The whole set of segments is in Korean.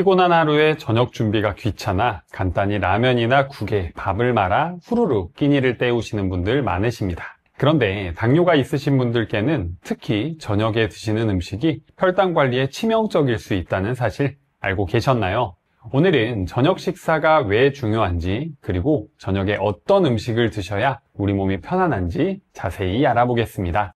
피곤한 하루에 저녁 준비가 귀찮아 간단히 라면이나 국에 밥을 말아 후루룩 끼니를 때우시는 분들 많으십니다. 그런데 당뇨가 있으신 분들께는 특히 저녁에 드시는 음식이 혈당 관리에 치명적일 수 있다는 사실 알고 계셨나요? 오늘은 저녁 식사가 왜 중요한지, 그리고 저녁에 어떤 음식을 드셔야 우리 몸이 편안한지 자세히 알아보겠습니다.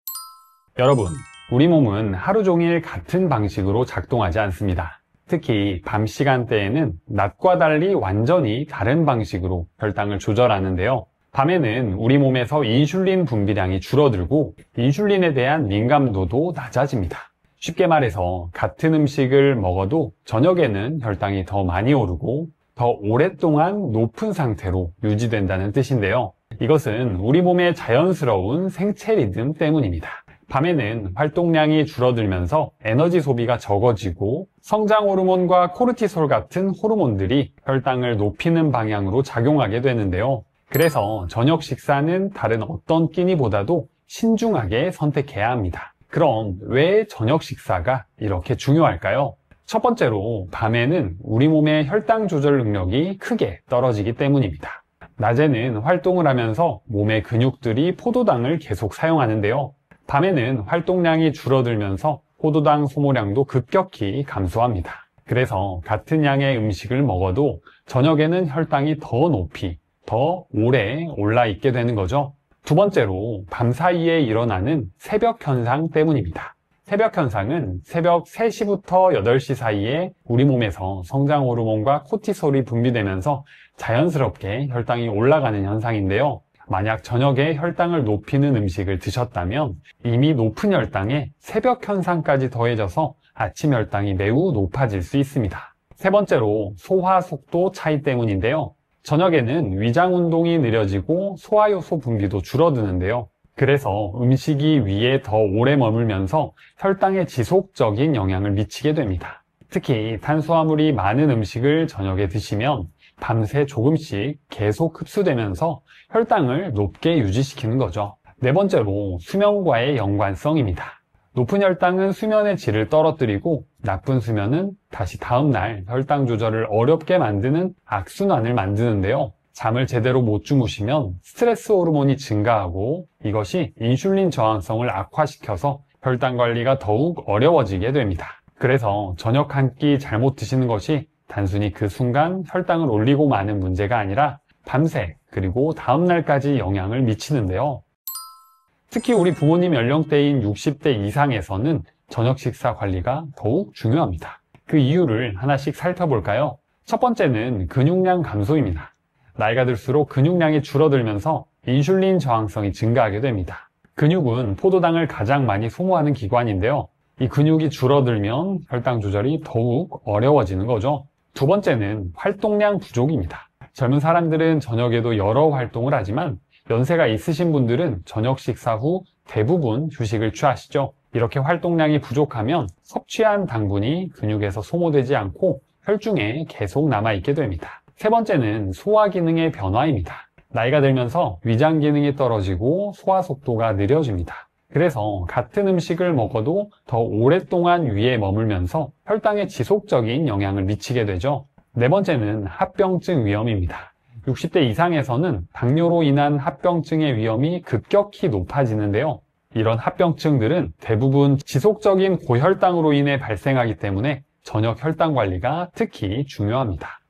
여러분, 우리 몸은 하루 종일 같은 방식으로 작동하지 않습니다. 특히 밤 시간대에는 낮과 달리 완전히 다른 방식으로 혈당을 조절하는데요. 밤에는 우리 몸에서 인슐린 분비량이 줄어들고 인슐린에 대한 민감도도 낮아집니다. 쉽게 말해서 같은 음식을 먹어도 저녁에는 혈당이 더 많이 오르고 더 오랫동안 높은 상태로 유지된다는 뜻인데요. 이것은 우리 몸의 자연스러운 생체 리듬 때문입니다. 밤에는 활동량이 줄어들면서 에너지 소비가 적어지고 성장 호르몬과 코르티솔 같은 호르몬들이 혈당을 높이는 방향으로 작용하게 되는데요. 그래서 저녁 식사는 다른 어떤 끼니보다도 신중하게 선택해야 합니다. 그럼 왜 저녁 식사가 이렇게 중요할까요? 첫 번째로, 밤에는 우리 몸의 혈당 조절 능력이 크게 떨어지기 때문입니다. 낮에는 활동을 하면서 몸의 근육들이 포도당을 계속 사용하는데요. 밤에는 활동량이 줄어들면서 포도당 소모량도 급격히 감소합니다. 그래서 같은 양의 음식을 먹어도 저녁에는 혈당이 더 높이, 더 오래 올라 있게 되는 거죠. 두 번째로, 밤 사이에 일어나는 새벽 현상 때문입니다. 새벽 현상은 새벽 3시부터 8시 사이에 우리 몸에서 성장 호르몬과 코티솔이 분비되면서 자연스럽게 혈당이 올라가는 현상인데요. 만약 저녁에 혈당을 높이는 음식을 드셨다면 이미 높은 혈당에 새벽 현상까지 더해져서 아침 혈당이 매우 높아질 수 있습니다. 세 번째로, 소화 속도 차이 때문인데요. 저녁에는 위장 운동이 느려지고 소화효소 분비도 줄어드는데요. 그래서 음식이 위에 더 오래 머물면서 혈당에 지속적인 영향을 미치게 됩니다. 특히 탄수화물이 많은 음식을 저녁에 드시면 밤새 조금씩 계속 흡수되면서 혈당을 높게 유지시키는 거죠. 네 번째로, 수면과의 연관성입니다. 높은 혈당은 수면의 질을 떨어뜨리고 나쁜 수면은 다시 다음날 혈당 조절을 어렵게 만드는 악순환을 만드는데요. 잠을 제대로 못 주무시면 스트레스 호르몬이 증가하고 이것이 인슐린 저항성을 악화시켜서 혈당 관리가 더욱 어려워지게 됩니다. 그래서 저녁 한 끼 잘못 드시는 것이 단순히 그 순간 혈당을 올리고 마는 문제가 아니라 밤새 그리고 다음날까지 영향을 미치는데요. 특히 우리 부모님 연령대인 60대 이상에서는 저녁 식사 관리가 더욱 중요합니다. 그 이유를 하나씩 살펴볼까요? 첫 번째는 근육량 감소입니다. 나이가 들수록 근육량이 줄어들면서 인슐린 저항성이 증가하게 됩니다. 근육은 포도당을 가장 많이 소모하는 기관인데요. 이 근육이 줄어들면 혈당 조절이 더욱 어려워지는 거죠. 두 번째는 활동량 부족입니다. 젊은 사람들은 저녁에도 여러 활동을 하지만 연세가 있으신 분들은 저녁 식사 후 대부분 휴식을 취하시죠. 이렇게 활동량이 부족하면 섭취한 당분이 근육에서 소모되지 않고 혈중에 계속 남아있게 됩니다. 세 번째는 소화 기능의 변화입니다. 나이가 들면서 위장 기능이 떨어지고 소화 속도가 느려집니다. 그래서 같은 음식을 먹어도 더 오랫동안 위에 머물면서 혈당에 지속적인 영향을 미치게 되죠. 네 번째는 합병증 위험입니다. 60대 이상에서는 당뇨로 인한 합병증의 위험이 급격히 높아지는데요. 이런 합병증들은 대부분 지속적인 고혈당으로 인해 발생하기 때문에 저녁 혈당 관리가 특히 중요합니다.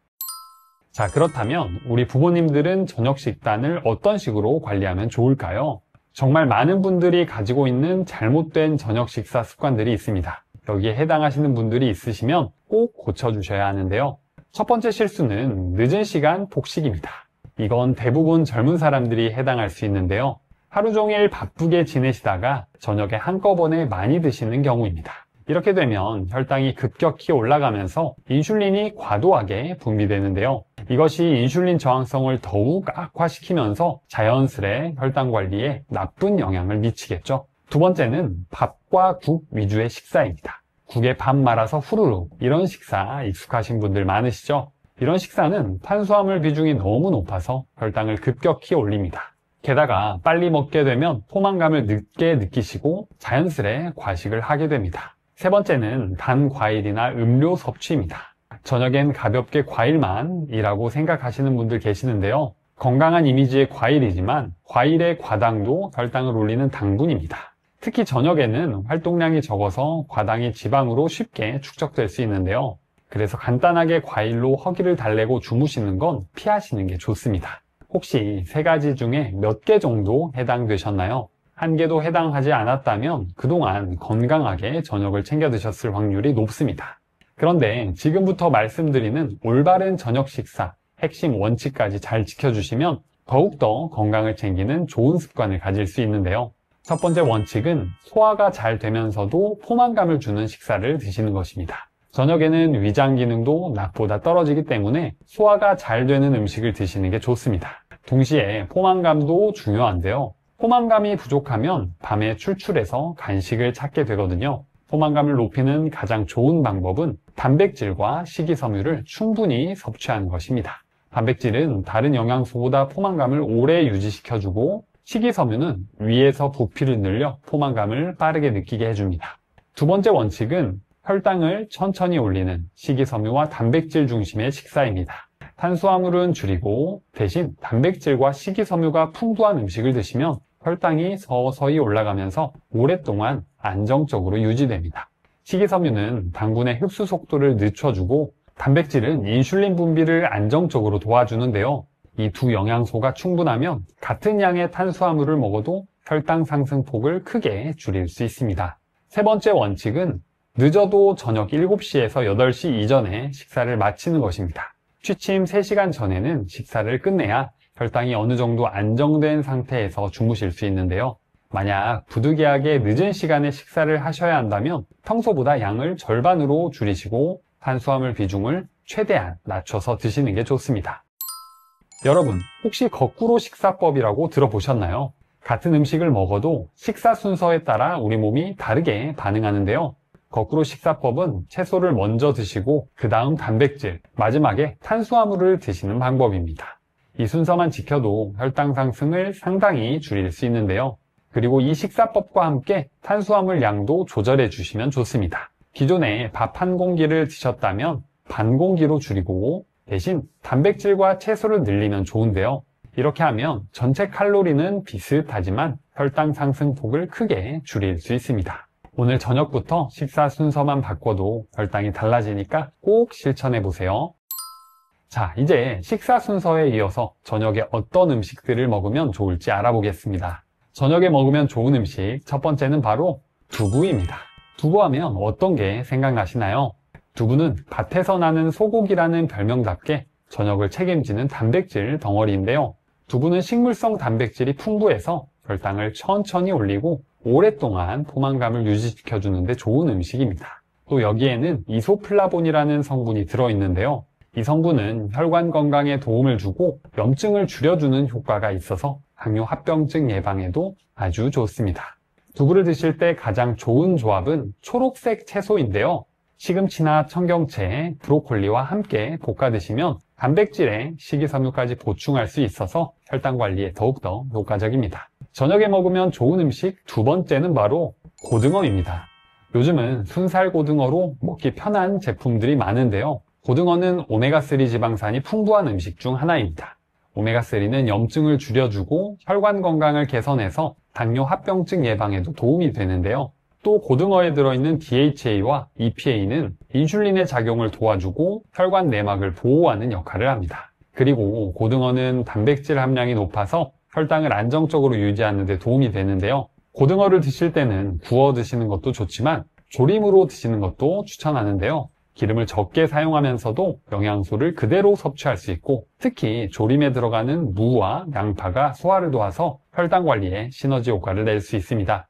자, 그렇다면 우리 부모님들은 저녁 식단을 어떤 식으로 관리하면 좋을까요? 정말 많은 분들이 가지고 있는 잘못된 저녁 식사 습관들이 있습니다. 여기에 해당하시는 분들이 있으시면 꼭 고쳐주셔야 하는데요. 첫 번째 실수는 늦은 시간 폭식입니다. 이건 대부분 젊은 사람들이 해당할 수 있는데요. 하루 종일 바쁘게 지내시다가 저녁에 한꺼번에 많이 드시는 경우입니다. 이렇게 되면 혈당이 급격히 올라가면서 인슐린이 과도하게 분비되는데요. 이것이 인슐린 저항성을 더욱 악화시키면서 자연스레 혈당 관리에 나쁜 영향을 미치겠죠. 두 번째는 밥과 국 위주의 식사입니다. 국에 밥 말아서 후루룩, 이런 식사 익숙하신 분들 많으시죠? 이런 식사는 탄수화물 비중이 너무 높아서 혈당을 급격히 올립니다. 게다가 빨리 먹게 되면 포만감을 늦게 느끼시고 자연스레 과식을 하게 됩니다. 세 번째는 단 과일이나 음료 섭취입니다. 저녁엔 가볍게 과일만이라고 생각하시는 분들 계시는데요. 건강한 이미지의 과일이지만 과일의 과당도 혈당을 올리는 당분입니다. 특히 저녁에는 활동량이 적어서 과당이 지방으로 쉽게 축적될 수 있는데요. 그래서 간단하게 과일로 허기를 달래고 주무시는 건 피하시는 게 좋습니다. 혹시 3가지 중에 몇 개 정도 해당되셨나요? 1개도 해당하지 않았다면 그동안 건강하게 저녁을 챙겨 드셨을 확률이 높습니다. 그런데 지금부터 말씀드리는 올바른 저녁 식사, 핵심 원칙까지 잘 지켜주시면 더욱더 건강을 챙기는 좋은 습관을 가질 수 있는데요. 첫 번째 원칙은 소화가 잘 되면서도 포만감을 주는 식사를 드시는 것입니다. 저녁에는 위장 기능도 낮보다 떨어지기 때문에 소화가 잘 되는 음식을 드시는 게 좋습니다. 동시에 포만감도 중요한데요. 포만감이 부족하면 밤에 출출해서 간식을 찾게 되거든요. 포만감을 높이는 가장 좋은 방법은 단백질과 식이섬유를 충분히 섭취하는 것입니다. 단백질은 다른 영양소보다 포만감을 오래 유지시켜주고 식이섬유는 위에서 부피를 늘려 포만감을 빠르게 느끼게 해줍니다. 두 번째 원칙은 혈당을 천천히 올리는 식이섬유와 단백질 중심의 식사입니다. 탄수화물은 줄이고 대신 단백질과 식이섬유가 풍부한 음식을 드시면 혈당이 서서히 올라가면서 오랫동안 안정적으로 유지됩니다. 식이섬유는 당분의 흡수 속도를 늦춰주고 단백질은 인슐린 분비를 안정적으로 도와주는데요. 이 두 영양소가 충분하면 같은 양의 탄수화물을 먹어도 혈당 상승 폭을 크게 줄일 수 있습니다. 세 번째 원칙은 늦어도 저녁 7시에서 8시 이전에 식사를 마치는 것입니다. 취침 3시간 전에는 식사를 끝내야 혈당이 어느 정도 안정된 상태에서 주무실 수 있는데요. 만약 부득이하게 늦은 시간에 식사를 하셔야 한다면 평소보다 양을 절반으로 줄이시고 탄수화물 비중을 최대한 낮춰서 드시는 게 좋습니다. 여러분, 혹시 거꾸로 식사법이라고 들어보셨나요? 같은 음식을 먹어도 식사 순서에 따라 우리 몸이 다르게 반응하는데요. 거꾸로 식사법은 채소를 먼저 드시고 그 다음 단백질, 마지막에 탄수화물을 드시는 방법입니다. 이 순서만 지켜도 혈당 상승을 상당히 줄일 수 있는데요. 그리고 이 식사법과 함께 탄수화물 양도 조절해 주시면 좋습니다. 기존에 밥 1공기를 드셨다면 반 공기로 줄이고 대신 단백질과 채소를 늘리면 좋은데요. 이렇게 하면 전체 칼로리는 비슷하지만 혈당 상승 폭을 크게 줄일 수 있습니다. 오늘 저녁부터 식사 순서만 바꿔도 혈당이 달라지니까 꼭 실천해 보세요. 자, 이제 식사 순서에 이어서 저녁에 어떤 음식들을 먹으면 좋을지 알아보겠습니다. 저녁에 먹으면 좋은 음식 첫 번째는 바로 두부입니다. 두부하면 어떤 게 생각나시나요? 두부는 밭에서 나는 소고기라는 별명답게 저녁을 책임지는 단백질 덩어리인데요. 두부는 식물성 단백질이 풍부해서 혈당을 천천히 올리고 오랫동안 포만감을 유지시켜주는 데 좋은 음식입니다. 또 여기에는 이소플라본이라는 성분이 들어있는데요. 이 성분은 혈관 건강에 도움을 주고 염증을 줄여주는 효과가 있어서 당뇨 합병증 예방에도 아주 좋습니다. 두부를 드실 때 가장 좋은 조합은 초록색 채소인데요. 시금치나 청경채, 브로콜리와 함께 볶아 드시면 단백질에 식이섬유까지 보충할 수 있어서 혈당 관리에 더욱더 효과적입니다. 저녁에 먹으면 좋은 음식 두 번째는 바로 고등어입니다. 요즘은 순살 고등어로 먹기 편한 제품들이 많은데요. 고등어는 오메가3 지방산이 풍부한 음식 중 하나입니다. 오메가3는 염증을 줄여주고 혈관 건강을 개선해서 당뇨 합병증 예방에도 도움이 되는데요. 또 고등어에 들어있는 DHA와 EPA는 인슐린의 작용을 도와주고 혈관 내막을 보호하는 역할을 합니다. 그리고 고등어는 단백질 함량이 높아서 혈당을 안정적으로 유지하는 데 도움이 되는데요. 고등어를 드실 때는 구워 드시는 것도 좋지만 조림으로 드시는 것도 추천하는데요. 기름을 적게 사용하면서도 영양소를 그대로 섭취할 수 있고 특히 조림에 들어가는 무와 양파가 소화를 도와서 혈당 관리에 시너지 효과를 낼 수 있습니다.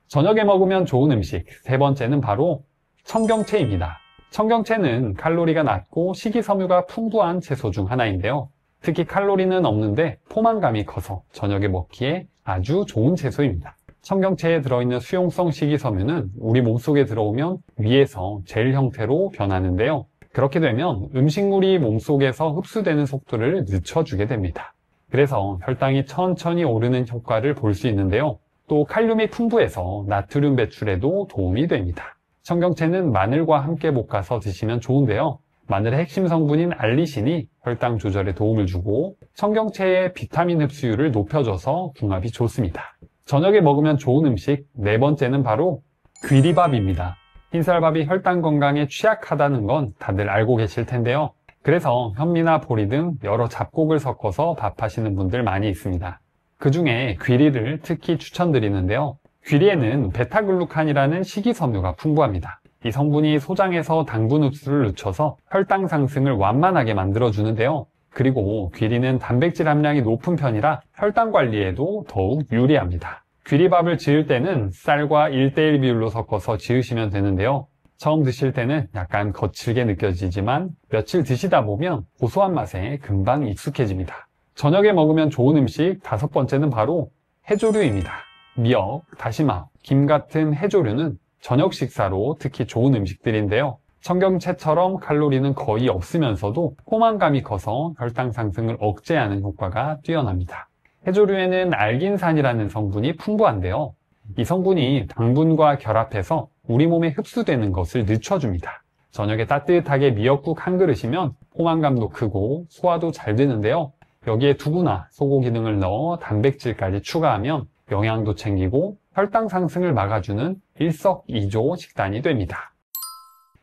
저녁에 먹으면 좋은 음식 세 번째는 바로 청경채입니다. 청경채는 칼로리가 낮고 식이섬유가 풍부한 채소 중 하나인데요. 특히 칼로리는 없는데 포만감이 커서 저녁에 먹기에 아주 좋은 채소입니다. 청경채에 들어있는 수용성 식이섬유는 우리 몸속에 들어오면 위에서 젤 형태로 변하는데요. 그렇게 되면 음식물이 몸속에서 흡수되는 속도를 늦춰주게 됩니다. 그래서 혈당이 천천히 오르는 효과를 볼 수 있는데요. 또 칼륨이 풍부해서 나트륨 배출에도 도움이 됩니다. 청경채는 마늘과 함께 볶아서 드시면 좋은데요. 마늘의 핵심 성분인 알리신이 혈당 조절에 도움을 주고 청경채의 비타민 흡수율을 높여줘서 궁합이 좋습니다. 저녁에 먹으면 좋은 음식 네 번째는 바로 귀리밥입니다. 흰쌀밥이 혈당 건강에 취약하다는 건 다들 알고 계실 텐데요. 그래서 현미나 보리 등 여러 잡곡을 섞어서 밥하시는 분들 많이 있습니다. 그 중에 귀리를 특히 추천드리는데요. 귀리에는 베타글루칸이라는 식이섬유가 풍부합니다. 이 성분이 소장에서 당분 흡수를 늦춰서 혈당 상승을 완만하게 만들어주는데요. 그리고 귀리는 단백질 함량이 높은 편이라 혈당 관리에도 더욱 유리합니다. 귀리밥을 지을 때는 쌀과 1:1 비율로 섞어서 지으시면 되는데요. 처음 드실 때는 약간 거칠게 느껴지지만 며칠 드시다 보면 고소한 맛에 금방 익숙해집니다. 저녁에 먹으면 좋은 음식 다섯 번째는 바로 해조류입니다. 미역, 다시마, 김 같은 해조류는 저녁 식사로 특히 좋은 음식들인데요. 청경채처럼 칼로리는 거의 없으면서도 포만감이 커서 혈당 상승을 억제하는 효과가 뛰어납니다. 해조류에는 알긴산이라는 성분이 풍부한데요. 이 성분이 당분과 결합해서 우리 몸에 흡수되는 것을 늦춰줍니다. 저녁에 따뜻하게 미역국 한 그릇이면 포만감도 크고 소화도 잘 되는데요. 여기에 두부나 소고기 등을 넣어 단백질까지 추가하면 영양도 챙기고 혈당 상승을 막아주는 일석이조 식단이 됩니다.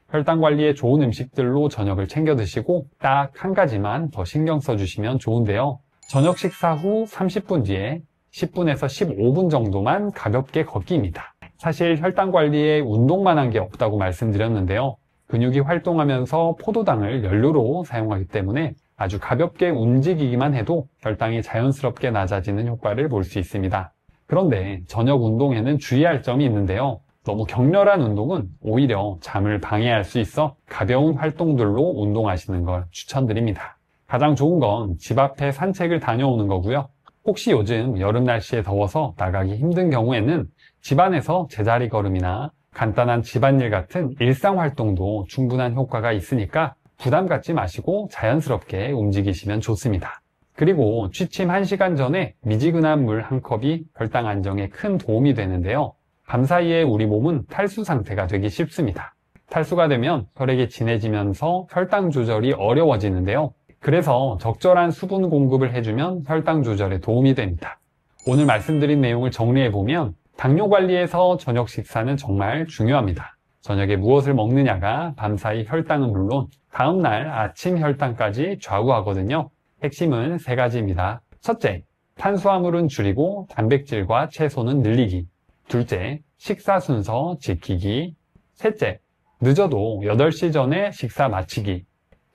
혈당 관리에 좋은 음식들로 저녁을 챙겨 드시고 딱 한 가지만 더 신경 써주시면 좋은데요. 저녁 식사 후 30분 뒤에 10분에서 15분 정도만 가볍게 걷기입니다. 사실 혈당 관리에 운동만 한 게 없다고 말씀드렸는데요. 근육이 활동하면서 포도당을 연료로 사용하기 때문에 아주 가볍게 움직이기만 해도 혈당이 자연스럽게 낮아지는 효과를 볼 수 있습니다. 그런데 저녁 운동에는 주의할 점이 있는데요. 너무 격렬한 운동은 오히려 잠을 방해할 수 있어 가벼운 활동들로 운동하시는 걸 추천드립니다. 가장 좋은 건 집 앞에 산책을 다녀오는 거고요. 혹시 요즘 여름 날씨에 더워서 나가기 힘든 경우에는 집안에서 제자리 걸음이나 간단한 집안일 같은 일상 활동도 충분한 효과가 있으니까 부담 갖지 마시고 자연스럽게 움직이시면 좋습니다. 그리고 취침 1시간 전에 미지근한 물 한 컵이 혈당 안정에 큰 도움이 되는데요. 밤사이에 우리 몸은 탈수 상태가 되기 쉽습니다. 탈수가 되면 혈액이 진해지면서 혈당 조절이 어려워지는데요. 그래서 적절한 수분 공급을 해주면 혈당 조절에 도움이 됩니다. 오늘 말씀드린 내용을 정리해보면 당뇨 관리에서 저녁 식사는 정말 중요합니다. 저녁에 무엇을 먹느냐가 밤사이 혈당은 물론 다음날 아침 혈당까지 좌우하거든요. 핵심은 세 가지입니다. 첫째, 탄수화물은 줄이고 단백질과 채소는 늘리기. 둘째, 식사 순서 지키기. 셋째, 늦어도 8시 전에 식사 마치기.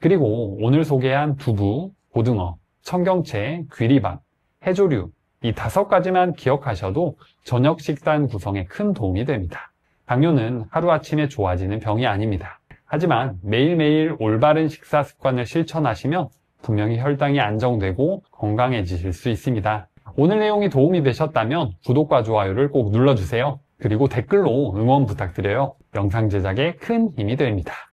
그리고 오늘 소개한 두부, 고등어, 청경채, 귀리밥, 해조류 이 5가지만 기억하셔도 저녁 식단 구성에 큰 도움이 됩니다. 당뇨는 하루아침에 좋아지는 병이 아닙니다. 하지만 매일매일 올바른 식사 습관을 실천하시면 분명히 혈당이 안정되고 건강해지실 수 있습니다. 오늘 내용이 도움이 되셨다면 구독과 좋아요를 꼭 눌러주세요. 그리고 댓글로 응원 부탁드려요. 영상 제작에 큰 힘이 됩니다.